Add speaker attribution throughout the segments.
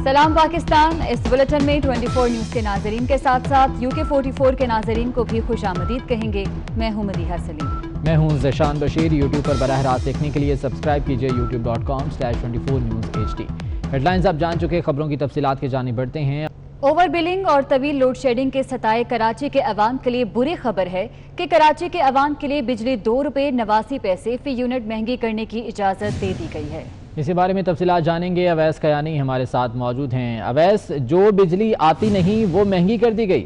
Speaker 1: सलाम पाकिस्तान। इस बुलेटिन में 24 न्यूज़ के नाजरीन के साथ साथ UK 44 के नाजरीन को भी खुशामदीद कहेंगे। मैं हूं मदीहा सलीम।
Speaker 2: मैं हूं ज़शान बशीर। YouTube पर बराह रास्त देखने के लिए सब्सक्राइब कीजिए youtube.com/24newsHD। हेडलाइंस आप जान चुके, खबरों की तफसीलात के जानिब बढ़ते हैं।
Speaker 1: ओवर बिलिंग और तवील लोड शेडिंग के सताए कराची के अवाम के लिए बुरी खबर है कि कराची के अवाम के लिए बिजली ₹2.89 फी यूनिट महंगी करने की इजाज़त दे दी गई है।
Speaker 2: इसी बारे में तफसीलात जानेंगे। अवैस कयानी हमारे साथ मौजूद हैं। अवैस, जो बिजली आती नहीं वो महंगी कर दी गई?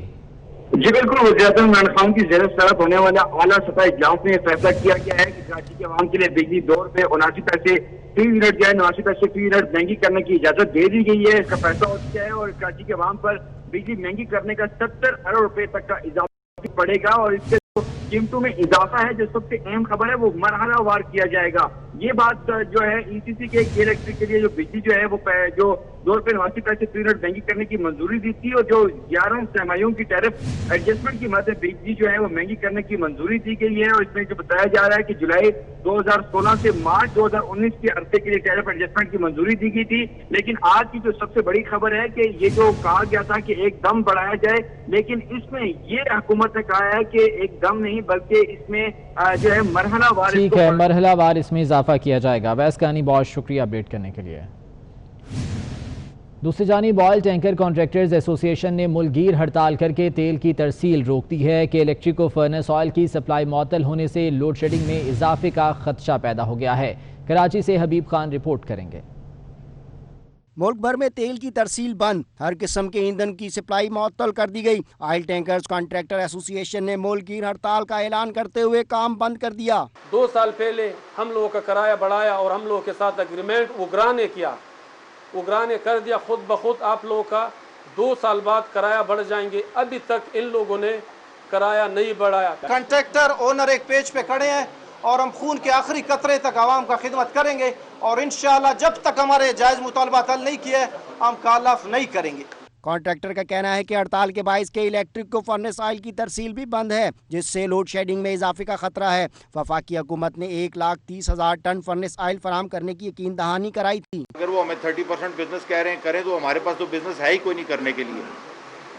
Speaker 3: जी बिल्कुल, वज़ीर-ए-आज़म इमरान खान की ज़ेर-ए-सदारत होने वाला आला सतह इजलास में फैसला किया गया है कि कराची के अवाम के लिए बिजली ₹2.79 फी यूनिट जो है 89 पैसे फी यूनिट महंगी करने की इजाजत दे दी गई है। इसका फैसला हो चुका है और कराची के अवाम पर बिजली महंगी करने का 70 अरब रुपए तक का इजाफा पड़ेगा और इससे कीमतों में इजाफा है जो सबसे अहम खबर है वो मरहलावार किया जाएगा। ये बात जो है ECC के इलेक्ट्रिक के लिए जो बिजली जो है वो जो ₹2.89 फी यूनिट महंगी करने की मंजूरी दी थी और जो 11 सरमाइयों की टैरिफ एडजस्टमेंट की मद बिजली जो है वो महंगी करने की मंजूरी दी गई है। और इसमें जो बताया जा रहा है कि जुलाई 2016 से मार्च 2019 के अरसे के लिए टैरिफ एडजस्टमेंट की मंजूरी दी गई थी। लेकिन आज की जो सबसे बड़ी खबर है कि ये जो कहा गया था कि एकदम बढ़ाया जाए, लेकिन इसमें ये हुकूमत ने कहा है कि एकदम नहीं बल्कि इसमें जो है मरहलावार।
Speaker 2: ठीक है, मरहलावार इसमें इजाफा किया जाएगा। वैस कहानी, बहुत शुक्रिया अपडेट करने के लिए। दूसरी जानिब ऑयल टैंकर कॉन्ट्रैक्टर्स एसोसिएशन ने मुल्कगीर हड़ताल करके तेल की तरसील रोक दी है कि इलेक्ट्रिको फर्नेस ऑयल की सप्लाई मुअत्तल होने से लोड शेडिंग में इजाफे का खदशा पैदा हो गया है। कराची से हबीब खान रिपोर्ट करेंगे।
Speaker 4: मुल्क भर में तेल की तरसील बंद, हर किस्म के ईंधन की सप्लाई मुअत्तल कर दी गई। ऑयल टैंकर्स कॉन्ट्रैक्टर एसोसिएशन ने मुल्कगीर हड़ताल का ऐलान करते हुए काम बंद कर दिया।
Speaker 5: 2 साल पहले हम लोगों का किराया बढ़ाया और हम लोगों के साथ एग्रीमेंट उगरा ने किया, उगरा ने कर दिया खुद ब खुद आप लोगों का 2 साल बाद किराया बढ़ जाएंगे। अभी तक इन लोगों ने किराया नहीं बढ़ाया।
Speaker 6: कॉन्ट्रैक्टर ओनर एक पेज पे खड़े हैं और हम खून के आखिरी कतरे तक आवाम का खिदमत करेंगे और इंशाअल्लाह जब तक हमारे जायज़ मुतालबात हल नहीं किए हम कालाफ नहीं करेंगे। कॉन्ट्रैक्टर का कहना है कि हड़ताल के बाइस के इलेक्ट्रिक को फर्नेस ऑयल की तरसील भी बंद है, जिससे लोड शेडिंग में इजाफे का खतरा है। वफाकी हुकूमत ने 1,30,000 टन फर्नेस ऑयल फराम करने की यकीन दहानी कराई थी।
Speaker 7: अगर वो हमें 30% बिजनेस कह रहे हैं करें, तो हमारे पास तो बिजनेस है ही कोई नहीं करने के लिए।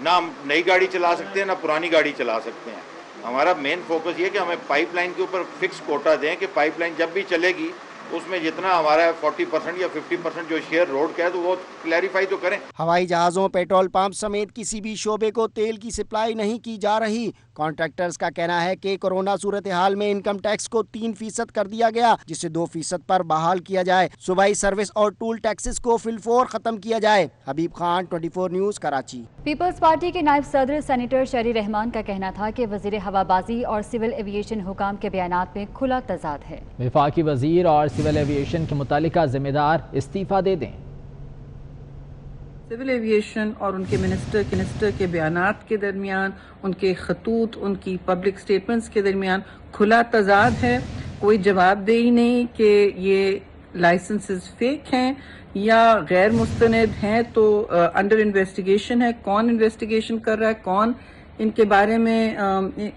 Speaker 7: ना हम नई गाड़ी चला सकते हैं ना पुरानी गाड़ी चला सकते हैं। हमारा मेन फोकस ये कि हमें पाइपलाइन के ऊपर फिक्स कोटा दें कि पाइपलाइन जब भी चलेगी उसमें जितना हमारा 40% या 50% जो शेयर रोड का है तो वो क्लैरिफाई तो करें। हवाई
Speaker 4: जहाज़ों, पेट्रोल पंप समेत किसी भी शोबे को तेल की सप्लाई नहीं की जा रही। कॉन्ट्रैक्टर्स का कहना है कि कोरोना सूरत हाल में इनकम टैक्स को 3% कर दिया गया, जिसे 2% पर बहाल किया जाए। सूबाई सर्विस और टूल टैक्सेस को फिलफोर खत्म किया जाए। Habib Khan, 24 news, Karachi.
Speaker 1: Peoples party के नायब सदर सेनेटर शहरी रहमान का कहना था कि वजीर हवाबाजी और सिविल एविएशन हुकाम के बयानात में खुला तजाद है।
Speaker 2: वफाकी वजीर और सिविल एविएशन के मुतालिका जिम्मेदार इस्तीफा दे दें।
Speaker 8: सिविल एविएशन और उनके मिनिस्टर के बयानात के दरमियान, उनके खतूत, उनकी पब्लिक स्टेटमेंट्स के दरमियान खुला तजाद है। कोई जवाबदेही नहीं कि ये लाइसेंसेस फेक हैं या गैर मुस्तनद हैं, तो अंडर इन्वेस्टिगेशन है। कौन इन्वेस्टिगेशन कर रहा है, कौन इनके बारे में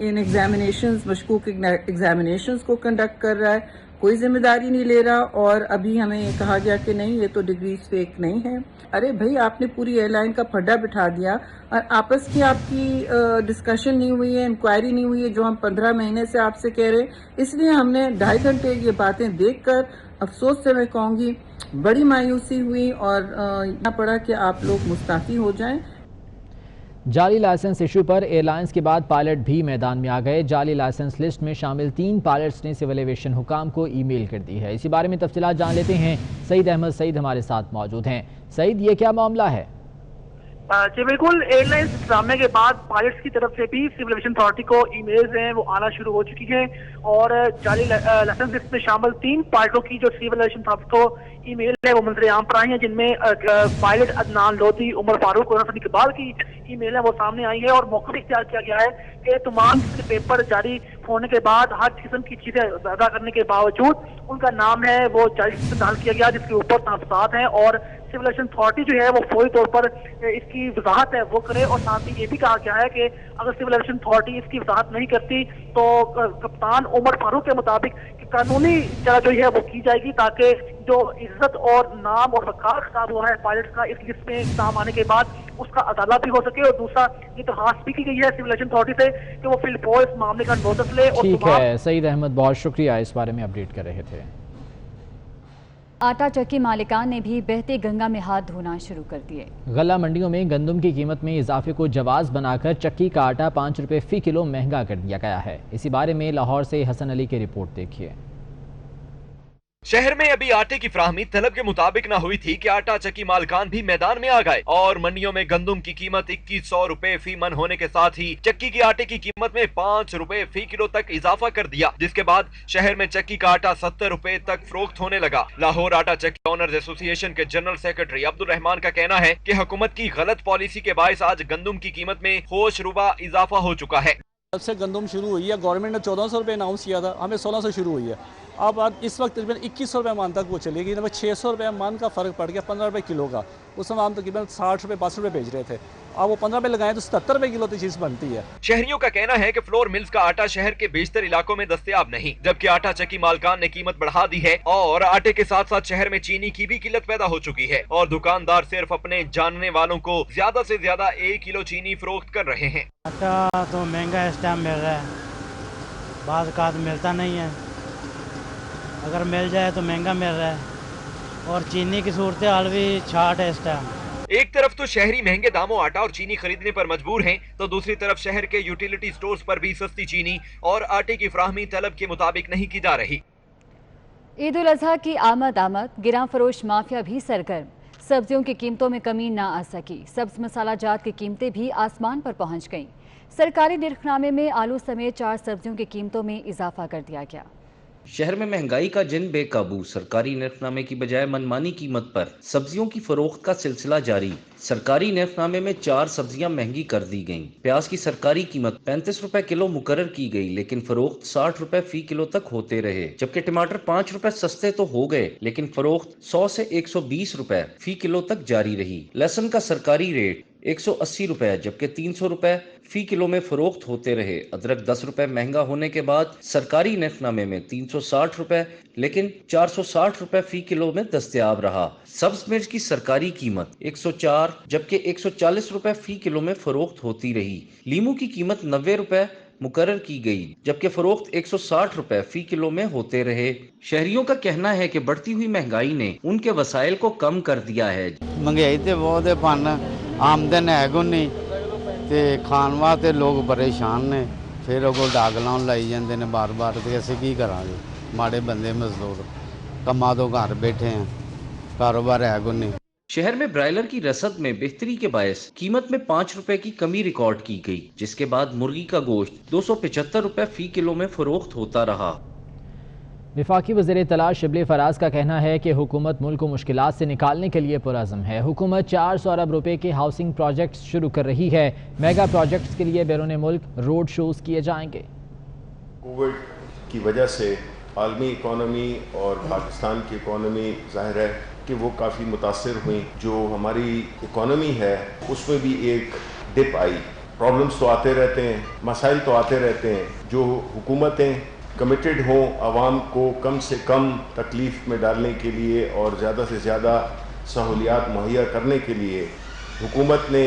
Speaker 8: इन एग्जामिनेशंस, मशकूक एग्जामिनेशंस को कंडक्ट कर रहा है, कोई जिम्मेदारी नहीं ले रहा। और अभी हमें ये कहा गया कि नहीं, ये तो डिग्रीज फेक नहीं है। अरे भाई, आपने पूरी एयरलाइन का फड्डा बिठा दिया और आपस की आपकी डिस्कशन नहीं हुई है, इंक्वायरी नहीं हुई है, जो हम 15 महीने से आपसे कह रहे हैं। इसलिए हमने 2.5 घंटे ये बातें देखकर अफसोस से मैं कहूँगी बड़ी मायूसी हुई और यहाँ पड़ा कि आप लोग मुस्ताफी हो जाएं।
Speaker 2: जाली लाइसेंस इशू पर एयरलाइंस के बाद पायलट भी मैदान में आ गए। जाली लाइसेंस लिस्ट में शामिल 3 पायलट्स ने सिविल एविएशन हुकाम को ईमेल कर दी है। इसी बारे में तफसीलात जान लेते हैं। सईद अहमद सईद हमारे साथ मौजूद हैं। सईद, ये क्या मामला है?
Speaker 9: जी बिल्कुल, एयरलाइंस इंतजामिया के बाद पायलट्स की तरफ से भी सिविल एविएशन अथॉरिटी को ईमेल्स हैं वो आना शुरू हो चुकी है और जाली लाइसेंस लिस्ट में शामिल 3 पायलटों की जो सिविल एविएशन अथॉरिटी को ईमेल है वो मंजर आम पर आई है, जिनमें पायलट अदनान लोधी, उमर फारूक और हसन इकबाल की ईमेल है वो सामने आई है। और मौका भी इख्तियार किया गया है कि तमाम पेपर जारी होने के बाद हर किस्म की चीजें अदा करने के बावजूद उनका नाम है वो जारी दाखिल किया गया, जिसके ऊपर तहफात हैं और सिविल एविएशन अथॉरिटी जो है वो फौरी तौर पर इसकी वजाहत है वो करे। और साथ ही ये भी कहा गया है कि अगर सिविल एविएशन अथॉरिटी इसकी वजाहत नहीं करती तो कप्तान उमर फारूक के मुताबिक कानूनी चर्चा जो है वो की जाएगी, ताकि जो इज्जत और नाम और वकार खराब हुआ है पायलट्स का इस लिस्ट में नाम आने के बाद, उसका अदाला भी हो सके। और दूसरा ये दरख्वास्त भी की गई है सिविल एविएशन अथॉरिटी से कि वो फिलहाल इस मामले का नोटिस ले। और
Speaker 2: ठीक है सईद अहमद, बहुत शुक्रिया, इस बारे में अपडेट कर रहे थे।
Speaker 1: आटा चक्की मालिकान ने भी बहती गंगा में हाथ धोना शुरू कर दिए।
Speaker 2: गल्ला मंडियों में गंदम की कीमत में इजाफे को जवाज बनाकर चक्की का आटा 5 रुपए फी किलो महंगा कर दिया गया है। इसी बारे में लाहौर से हसन अली की रिपोर्ट देखिए।
Speaker 10: शहर में अभी आटे की फराहमी तलब के मुताबिक न हुई थी कि आटा चक्की मालकान भी मैदान में आ गए और मंडियों में गंदम की कीमत 2100 रुपए फी मन होने के साथ ही चक्की की आटे की कीमत में 5 रुपए फी किलो तक इजाफा कर दिया, जिसके बाद शहर में चक्की का आटा 70 रुपए तक फरोख्त होने लगा। लाहौर आटा चक्की ओनर्स एसोसिएशन के जनरल सेक्रेटरी अब्दुल रहमान का कहना है कि हुकूमत की गलत पॉलिसी के बायस आज गंदम की कीमत में होश रुबा इजाफा हो चुका है।
Speaker 11: जब से गंदम शुरू हुई है, गवर्नमेंट ने 1400 रुपये अनाउंस किया था, हमें 1600 शुरू हुई है। अब इस वक्त तकरीबन 2100 रुपये मान तक वो चलेगी। 600 रुपये मान का फ़र्क पड़ गया 15 रुपये किलो का। उस समय हम तकरीबन 60 रुपये 62 रुपये बेच रहे थे, अब वो 15 रुपये लगाएं तो 77 रुपये किलो तो चीज़ बनती है।
Speaker 10: शहरियों का कहना है कि फ्लोर मिल्स का आटा शहर के बेशतर इलाकों में दस्तयाब नहीं, जबकि आटा चक्की मालकान ने कीमत बढ़ा दी है और आटे के साथ साथ शहर में चीनी की भी किल्लत पैदा हो चुकी है और दुकानदार सिर्फ अपने जानने वालों को ज्यादा से ज्यादा 1 किलो चीनी फरोख्त कर रहे हैं।
Speaker 12: आटा तो महंगा इस टाइम मिल रहा है, बाज़ का मिलता नहीं है, अगर मिल जाए तो महंगा मिल रहा है और चीनी की सूरत हाल भी छाट है इस टाइम।
Speaker 10: एक तरफ तो शहरी महंगे दामों आटा और चीनी खरीदने पर मजबूर हैं, तो दूसरी तरफ शहर के यूटिलिटी स्टोर्स पर भी सस्ती चीनी और आटे की फराहमी तलब के मुताबिक नहीं की जा रही।
Speaker 1: ईद उल अजहा की आमद गिरां फरोश माफिया भी सरगर्म, सब्जियों की कीमतों में कमी ना आ सकी, सब्ज मसाला जात की कीमतें भी आसमान पर पहुंच गईं। सरकारी निर्खनामे में आलू समेत 4 सब्जियों की कीमतों में इजाफा कर दिया गया।
Speaker 13: शहर में महंगाई का जिन बेकाबू, सरकारी निर्खनामे की बजाय मनमानी कीमत पर सब्जियों की फरोख्त का सिलसिला जारी। सरकारी निर्खनामे में 4 सब्जियां महंगी कर दी गईं। प्याज की सरकारी कीमत 35 रुपए किलो मुकर्रर की गई, लेकिन फरोख्त 60 रुपए फी किलो तक होते रहे। जबकि टमाटर 5 रुपए सस्ते तो हो गए, लेकिन फरोख्त 100 से 120 रुपए फी किलो तक जारी रही। लहसुन का सरकारी रेट 180 रुपए जबकि 300 रुपए फी किलो में फरोख्त होते रहे। अदरक 10 रुपए महंगा होने के बाद सरकारी निर्खनामे में 360 रुपए लेकिन 460 रुपए फी किलो में दस्तयाब रहा। सब्ज मिर्च की सरकारी कीमत 104 जबकि 140 रुपए फी किलो में फरोख्त होती रही। लीमू की कीमत 90 रुपए मुकर्रर की गई, जबकि फरोख्त 160 रुपए फी किलो में होते रहे। शहरियों का कहना है कि बढ़ती हुई महंगाई ने उनके वसाइल को कम कर दिया है।
Speaker 14: महंगाई तो बहुत है, पन आमदन है को नहीं ते खान वास्ते लोग परेशान ने, फिर वो डाक लाउन लाई जाते हैं बार बार, तो असीं की करांगे, माड़े बंदे मजदूर कमा तो घर बैठे हैं, कारोबार है को नहीं।
Speaker 13: शहर में ब्रायलर की रसद में बेहतरी के बायस कीमत में 5 रुपए की कमी रिकॉर्ड की गई, जिसके बाद मुर्गी का गोश्त 275 रुपए फी किलो में फरोख्त होता रहा।
Speaker 2: वफाकी वज़ीर इत्तला शिबली फराज का कहना है कि हुकूमत मुल्क को मुश्किलात से निकालने के लिए पुरअज़्म है। हुकूमत 400 अरब रुपए के हाउसिंग प्रोजेक्ट्स शुरू कर रही है। मेगा प्रोजेक्ट्स के लिए बैरून मुल्क रोड शोज किए जाएंगे।
Speaker 15: कोविड की वजह से आलमी इकॉनमी और पाकिस्तान की इकॉनमी ज़ाहिर है कि वो काफ़ी मुतासिर हुई। जो हमारी इकॉनमी है उसमें भी एक डिप आई। प्रॉब्लम्स तो आते रहते हैं, मसाइल तो आते रहते हैं। जो हुकूमतें कमिटेड हों आवाम को कम से कम तकलीफ़ में डालने के लिए और ज़्यादा से ज़्यादा सहूलियात मुहैया करने के लिए, हुकूमत ने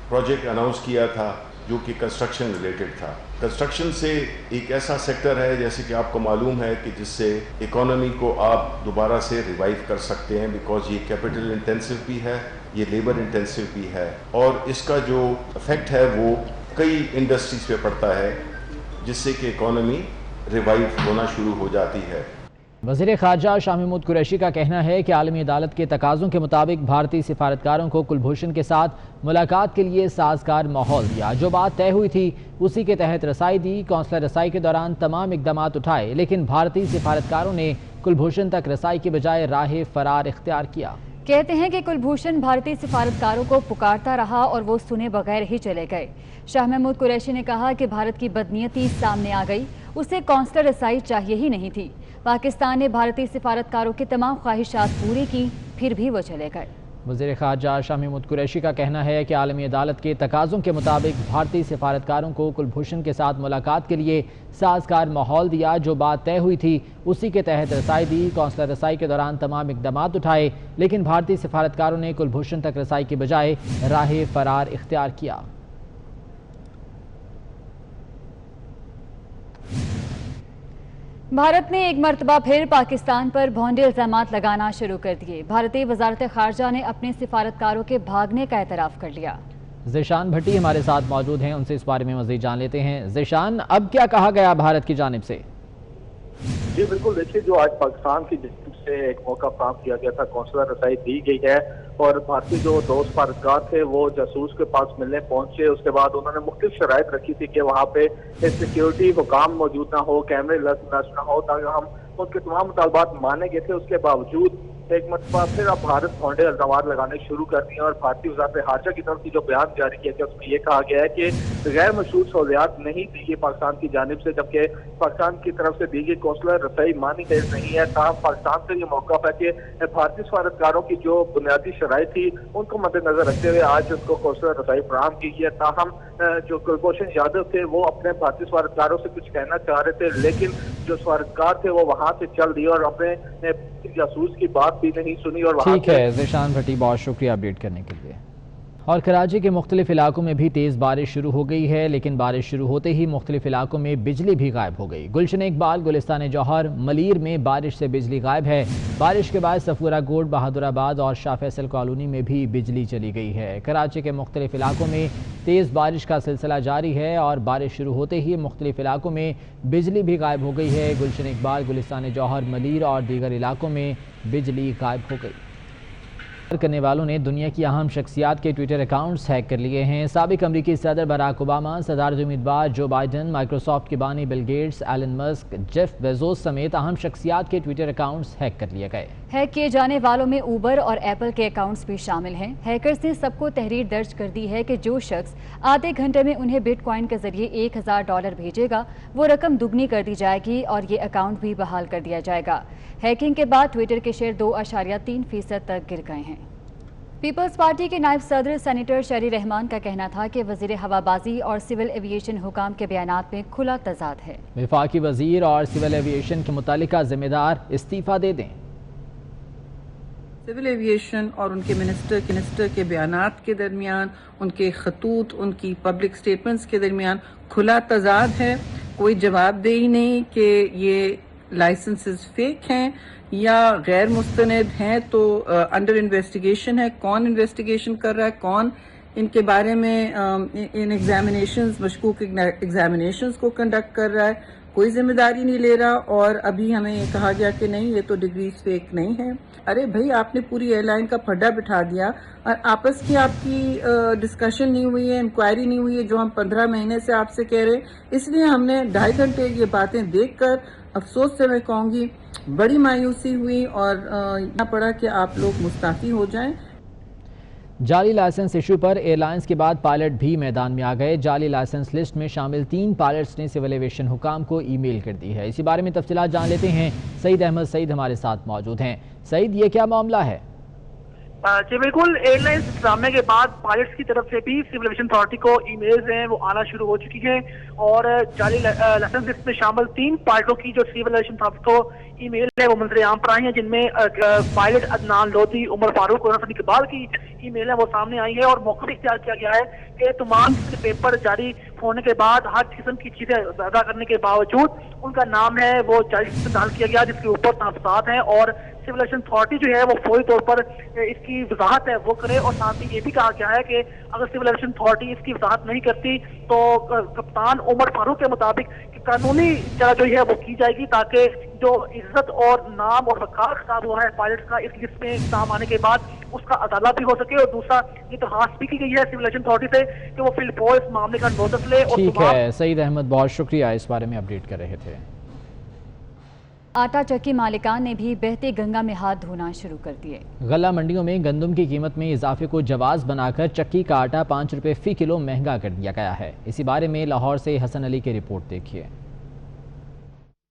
Speaker 15: प्रोजेक्ट अनाउंस किया था जो कि कंस्ट्रक्शन रिलेटेड था। कंस्ट्रक्शन से एक ऐसा सेक्टर है जैसे कि आपको मालूम है कि जिससे इकोनॉमी को आप दोबारा से रिवाइव कर सकते हैं, बिकॉज ये कैपिटल इंटेंसिव भी है, ये लेबर इंटेंसिव भी है और इसका जो इफेक्ट है वो कई इंडस्ट्रीज पे पड़ता है, जिससे कि इकोनॉमी रिवाइव होना शुरू हो जाती है।
Speaker 2: वज़ीर ख़ारजा शाह महमूद कुरैशी का कहना है कि आलमी अदालत के तकाज़ों के मुताबिक भारतीय सिफारतकारों को कुलभूषण के साथ मुलाकात के लिए साजगार माहौल दिया। जो बात तय हुई थी उसी के तहत रसाई दी। कौंसलर रसाई के दौरान तमाम इक़दाम उठाए, लेकिन भारतीय सिफारतकारों ने कुलभूषण तक रसाई के बजाय राह फरार इख्तियार किया।
Speaker 1: कहते हैं कि कुलभूषण भारतीय सिफारतकारों को पुकारता रहा और वो सुने बगैर ही चले गए। शाह महमूद कुरैशी ने कहा कि भारत की बदनीयती सामने आ गई, उसे कौंसलर रसाई चाहिए ही नहीं थी। पाकिस्तान ने भारतीय सिफारतकारों की तमाम ख्वाहिशात पूरी की, फिर भी वो चले गए।
Speaker 2: وزیر خارجہ شاہ محمود قریشی کا کہنا ہے کہ عالمی عدالت کے تقاضوں کے مطابق بھارتی سفارتکاروں کو کلبھوشن کے ساتھ ملاقات کے لیے سازگار ماحول دیا، جو بات طے ہوئی تھی اسی کے تحت رسائی دی۔ کونسلر رسائی کے دوران تمام اقدامات اٹھائے، لیکن بھارتی سفارتکاروں نے کلبھوشن تک رسائی کی بجائے راہ فرار اختیار کیا۔
Speaker 1: بھارت نے ایک مرتبہ پھر پاکستان پر بھونڈے الزامات لگانا شروع کر دیے۔ بھارتی وزارت خارجہ نے اپنے سفارتکاروں کے بھاگنے کا اعتراف کر لیا۔
Speaker 2: ذیشان بھٹی ہمارے ساتھ موجود ہیں، ان سے اس بارے میں مزید جان لیتے ہیں۔ ذیشان، اب کیا کہا گیا بھارت کی جانب سے؟
Speaker 16: جی بالکل، دیکھیے جو آج پاکستان کی جانب سے ایک موقع فراہم کیا گیا تھا، کونسلر رسائی دی گئی ہے اور بھارتی جو دو سفارتکار تھے وہ جاسوس کے پاس ملنے پہنچے۔ اس کے بعد انہوں نے مختلف شرائط رکھی تھی کہ وہاں پہ سیکیورٹی حکام موجود نہ ہو، کیمرے نصب نہ ہو، تاکہ ہم ان کے تمام مطالبات مانے گئے تھے۔ اس کے باوجود ایک مرتبہ پھر اب بھارت بھونڈے الزامات لگانے شروع کر دیے اور بھارتی وزارت خارجہ کی طرف سے جو بیان جاری کیا گیا اس میں یہ کہا گیا ہے کہ غیر مشروط سہولیات نہیں دی گئی پاکستان کی جانب سے، جبکہ پاکستان کی طرف سے دی گئی کونسلر رسائی مانی خیز نہیں ہے۔ تاہم پاکستان سے یہ موقف ہے کہ بھارتی سفارتکاروں کی جو بنیادی شرائط تھی ان کو مد نظر رکھتے ہوئے آج اس کو کونسلر رسائی فراہم کی گئی ہے۔ تاہم جو کلبھوشن یادو تھے وہ اپنے بھارتی سفارتکاروں سے کچھ کہنا چاہ رہے تھے، لیکن جو سفارتکار تھے وہ وہاں سے چل دیے اور اپنے جاسوس کی بات بھی نہیں سنی اور وہاں
Speaker 2: ٹھیک ہے ذیشان بھٹی، بہت شکریہ اپڈیٹ کرنے کے لیے۔ اور کراچی کے مختلف علاقوں میں بھی تیز بارش شروع ہو گئی ہے، لیکن بارش شروع ہوتے ہی مختلف علاقوں میں بجلی بھی غائب ہو گئی۔ گلشن اقبال، گلستان جوہر، ملیر میں بارش سے بجلی غائب ہے۔ بارش کے بعد صفورہ گوٹ، بہادر آباد اور شاہ فیصل کالونی میں بھی بجلی چلی گئی ہے۔ کراچی کے مختلف علاقوں میں تیز بارش کا سلسلہ جاری ہے اور بارش شروع ہوتے ہی مختلف علاقوں میں بجلی بھی غائب ہو گئی ہے۔ گلشن اقبال، گلستان جوہر، ملیر اور دیگر علاقوں میں بجلی غائب ہو گئی۔ کرنے والوں نے دنیا کی اہم شخصیات کے ٹویٹر اکاؤنٹس ہیک کر لیے ہیں۔ سابق امریکی صدر براک اوباما، صدارتی امیدوار جو بائیڈن، مائیکروسافٹ کے بانی بل گیٹس، ایلن مسک، جیف بیزوس سمیت اہم شخصیات کے ٹویٹر اکاؤنٹس ہیک کر لیے گئے۔
Speaker 1: ہیک کیے جانے والوں میں اوبر اور ایپل کے اکاؤنٹس بھی شامل ہیں۔ ہیکرز نے سب کو تحریر درج کر دی ہے کہ جو شخص آدھے گھنٹے میں انہیں بٹ کوائن کے ذریعے $1000 بھیجے گا وہ رقم دگنی کر دی جائے گی اور یہ اکاؤنٹ بھی بحال کر دیا جائے گا۔ ہیکنگ کے بعد ٹویٹر کے شیئر 2.3% تک گر گئے ہیں۔ پیپلز پارٹی کے نائب صدر سینیٹر شہری رحمان کا کہنا تھا کہ وزیر ہوابازی اور سول ایویشن حکام کے بیانات میں کھلا تضاد ہے۔
Speaker 2: وفاقی وزیر اور سول ایویشن کے متعلقہ ذمہ دار استعفیٰ دے دیں۔
Speaker 8: سول ایویشن اور ان کے منسٹر کے بیانات کے درمیان، ان کے خطوط، ان کی پبلک سٹیٹمنٹس کے درمیان کھلا تضاد ہے۔ کوئی جواب دہی نہیں کہ یہ لائسنسز فیک ہیں یا غیر مستند ہیں، تو انڈر انویسٹیگیشن ہے۔ کون انویسٹیگیشن کر رہا ہے، کون ان کے بارے میں ان ایگزامینیشنز، مشکوک ایگزامینیشنز کو کنڈکٹ کر رہا ہے، کوئی ذمہ داری نہیں لے رہا۔ اور ابھی ہمیں یہ کہا گیا کہ نہیں، یہ تو ڈگریز فیک نہیں ہے۔ ارے بھائی، آپ نے پوری ایئر لائن کا پھڈا بٹھا دیا اور آپس کی آپ کی ڈسکشن نہیں ہوئی ہے، انکوائری نہیں ہوئی ہے، جو ہم 15 مہینے سے آپ سے کہہ رہے ہیں۔ اس لیے ہم نے 2.5 گھنٹے یہ باتیں دیکھ کر افسوس سے میں کہوں گی بڑی مایوسی ہوئی اور یہاں پڑا کہ آپ لوگ مستعفی ہو جائیں۔
Speaker 2: جعلی لائسنس ایشو پر ایئر لائنز کے بعد پائلٹ بھی میدان میں آ گئے۔ جعلی لائسنس لسٹ میں شامل 3 پائلٹس نے سول ایویشن حکام کو ای میل کر دی ہے۔ اسی بارے میں تفصیلات جان لیتے ہیں۔ سعید احمد سعید ہمارے ساتھ موجود ہیں۔ سعید، یہ کیا معاملہ ہے؟
Speaker 9: جی بالکل، ایئر لائنز انتظامیہ کے بعد پائلٹس کی طرف سے بھی سول ایویشن اتھارٹی کو ای میلز ہیں وہ آنا شروع ہو چکی ہیں اور جعلی لائسنس لسٹ میں شامل 3 پائلٹوں کی جو سول ایویشن اتھارٹی کو ای میل ہے وہ منظر عام پر آئی ہیں، جن میں پائلٹ عدنان لودھی، عمر فاروق اور رفیق اقبال کی ای میل ہے وہ سامنے آئی ہے اور موقف اختیار کیا گیا ہے کہ تمام پیپر جاری ہونے کے بعد ہر قسم کی چیزیں ادا کرنے کے باوجود ان کا نام ہے وہ جعلی لسٹ میں داخل کیا گیا، جس کے اوپر تحفظات ہیں اور سول ایویشن اتھارٹی جو ہے وہ فوری طور پر اس کی وضاحت ہے وہ کرے۔ اور ساتھ ہی یہ بھی کہا گیا ہے کہ اگر سول ایویشن اتھارٹی اس کی وضاحت نہیں کرتی تو کپتان عمر فاروق کے مطابق قانونی جرائم ہے وہ کی جائے گی، تاکہ جو عزت اور نام اور وقار خراب ہوا ہے پائلٹس کا اس لسٹ میں نام آنے کے بعد اس کا عدالہ بھی ہو سکے۔ اور دوسرا یہ درخواست بھی کی گئی ہے سول ایویشن اتھارٹی سے کہ وہ فی الفور اس معاملے کا نوٹس لے۔ اور
Speaker 2: ٹھیک ہے سعید احمد، بہت شکریہ، اس بارے میں اپڈیٹ کر رہے تھے۔
Speaker 1: آٹا چکی مالکان نے بھی بہتی گنگا میں ہاتھ دھونا شروع کر دیے۔
Speaker 2: غلہ منڈیوں میں گندم کی قیمت میں اضافے کو جواز بنا کر چکی کا آٹا 5 روپے فی کلو مہنگا کر دیا گیا ہے۔ اسی بارے میں لاہور سے حسن علی کی رپورٹ دیکھیے۔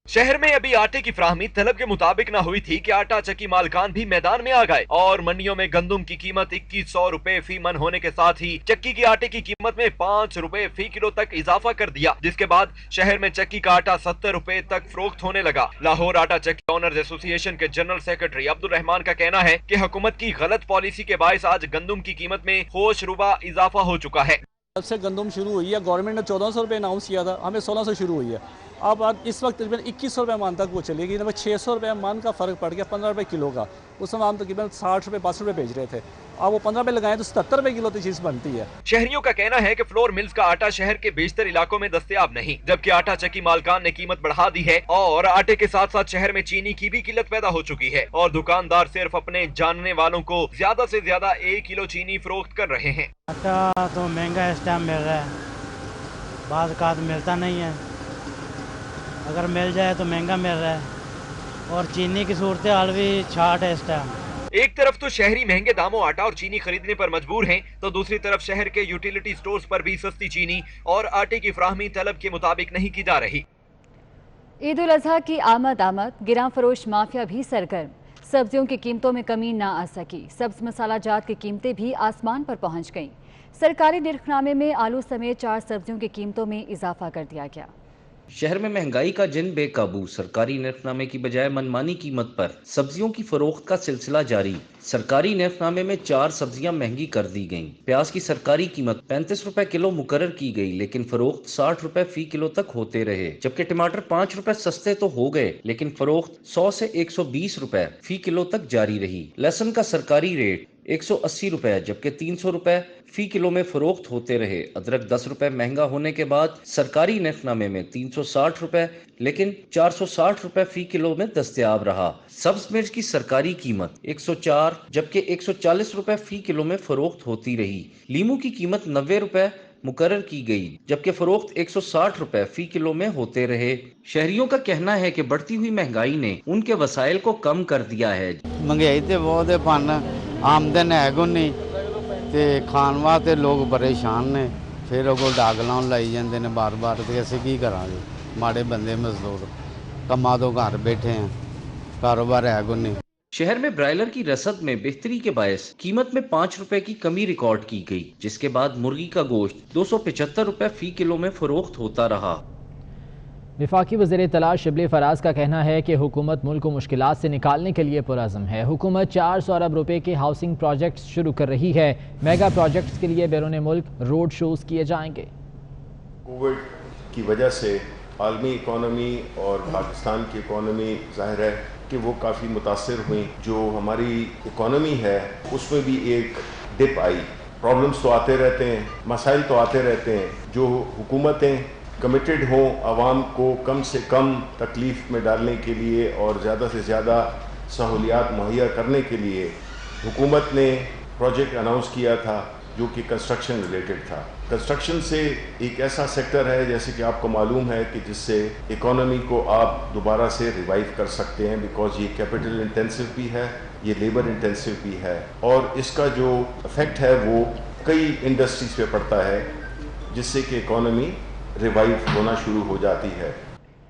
Speaker 10: शहर में अभी आटे की फराहमी तलब के मुताबिक न हुई थी कि आटा चक्की मालकान भी मैदान में आ गए और मंडियों में गंदुम की कीमत 2100 रुपए फी मन होने के साथ ही चक्की की आटे की कीमत में 5 रुपए फी किलो तक इजाफा कर दिया, जिसके बाद शहर में चक्की का आटा 70 रुपए तक फरोख्त होने लगा। लाहौर आटा चक्की ओनर्स एसोसिएशन के जनरल सेक्रेटरी अब्दुल रहमान का कहना है कि हुकूमत की गलत पॉलिसी के बायस आज गंदुम की कीमत में होश रुबा इजाफा हो चुका है।
Speaker 11: जब से गंदम शुरू हुई है, गवर्नमेंट ने 1400 रुपये अनाउंस किया था, हमें 1600 शुरू हुई है। अब इस वक्त तकरीबन 2100 रुपये मान तक वो चलेगी। 600 रुपये मान का फ़र्क पड़ गया 15 रुपये किलो का। उस समय हम तकरीबन 60 रुपये 62 रुपये बेच रहे थे, अब वो 15 रुपये लगाएं तो 77 रुपये किलो तो चीज़ बनती है।
Speaker 10: शहरियों का कहना है कि फ्लोर मिल्स का आटा शहर के बेशतर इलाकों में दस्तयाब नहीं, जबकि आटा चक्की मालकान ने कीमत बढ़ा दी है और आटे के साथ साथ शहर में चीनी की भी किल्लत पैदा हो चुकी है और दुकानदार सिर्फ अपने जानने वालों को ज्यादा से ज्यादा 1 किलो चीनी फरोख्त कर रहे हैं।
Speaker 12: आटा तो महंगा इस टाइम मिल रहा है, बाज़ का मिलता नहीं है, अगर मिल जाए तो महंगा मिल रहा है और चीनी की सूरत हाल भी छाट है इस टाइम।
Speaker 10: एक तरफ तो शहरी महंगे दामों आटा और चीनी खरीदने पर मजबूर हैं, तो दूसरी तरफ शहर के यूटिलिटी स्टोर्स पर भी सस्ती चीनी और आटे की फराहमी तलब के मुताबिक नहीं की जा रही।
Speaker 1: ईद उल अजहा की आमद गिरां फरोश माफिया भी सरगर्म, सब्जियों की कीमतों में कमी ना आ सकी, सब्ज मसाला जात की कीमतें भी आसमान पर पहुंच गईं। सरकारी निर्खनामे में आलू समेत 4 सब्जियों की कीमतों में इजाफा कर दिया गया।
Speaker 13: शहर में महंगाई का जिन बेकाबू, सरकारी निर्खनामे की बजाय मनमानी कीमत पर सब्जियों की फरोख्त का सिलसिला जारी। सरकारी निर्खनामे में 4 सब्जियां महंगी कर दी गईं। प्याज की सरकारी कीमत 35 रुपए किलो मुकर्रर की गई, लेकिन फरोख्त 60 रुपए फी किलो तक होते रहे। जबकि टमाटर 5 रुपए सस्ते तो हो गए, लेकिन फरोख्त 100 से 120 रुपए फी किलो तक जारी रही। लहसुन का सरकारी रेट 180 रुपए जबकि 300 रुपए फी किलो में फरोख्त होते रहे। अदरक 10 रुपए महंगा होने के बाद सरकारी निर्खनामे में 360 रुपए लेकिन 460 रुपए फी किलो में दस्तयाब रहा। सब्ज मिर्च की सरकारी कीमत 104 जबकि 140 रुपए फी किलो में फरोख्त होती रही। लीमू की कीमत 90 रुपए मुकर्रर की गई, जबकि फरोख्त 160 रुपए फी किलो में होते रहे। शहरियों का कहना है कि बढ़ती हुई महंगाई ने उनके वसाइल को कम कर दिया है।
Speaker 14: महंगाई तो बहुत है, पन आमदन है को नहीं ते खान वास्ते लोग परेशान ने, फिर वो डाग लाउन लाई जाते हैं बार बार, तो असीं की करांगे? माड़े बंदे मजदूर कमा तो घर बैठे हैं, कारोबार है को नहीं।
Speaker 13: शहर में ब्रायलर की रसद में बेहतरी के बायस कीमत में 5 रुपए की कमी रिकॉर्ड की गई, जिसके बाद मुर्गी का गोश्त 275 रुपए फी किलो में फरोख्त होता रहा।
Speaker 2: वफाकी वज़ीर इत्तलात शिबली फराज का कहना है कि हुकूमत मुल्क को मुश्किलात से निकालने के लिए पुरअज़्म है। हुकूमत 400 अरब रुपए के हाउसिंग प्रोजेक्ट्स शुरू कर रही है। मेगा प्रोजेक्ट्स के लिए बैरून मुल्क रोड शोज़ किए जाएंगे।
Speaker 15: कोविड की वजह से आलमी इकॉनमी और पाकिस्तान की इकॉनमी ज़ाहिर है कि वो काफ़ी मुतासिर हुई। जो हमारी इकॉनमी है उसमें भी एक डिप आई। प्रॉब्लम्स तो आते रहते हैं, मसाइल तो आते रहते हैं। जो हुकूमतें कमिटेड हों आवाम को कम से कम तकलीफ़ में डालने के लिए और ज़्यादा से ज़्यादा सहूलियात मुहैया करने के लिए, हुकूमत ने प्रोजेक्ट अनाउंस किया था जो कि कंस्ट्रक्शन रिलेटेड था। कंस्ट्रक्शन से एक ऐसा सेक्टर है, जैसे कि आपको मालूम है, कि जिससे इकॉनमी को आप दोबारा से रिवाइव कर सकते हैं, बिकॉज ये कैपिटल इंटेंसिव भी है, ये लेबर इंटेंसिव भी है और इसका जो इफेक्ट है वो कई इंडस्ट्रीज पे पड़ता है, जिससे कि इकॉनमी रिवाइव होना शुरू हो जाती है।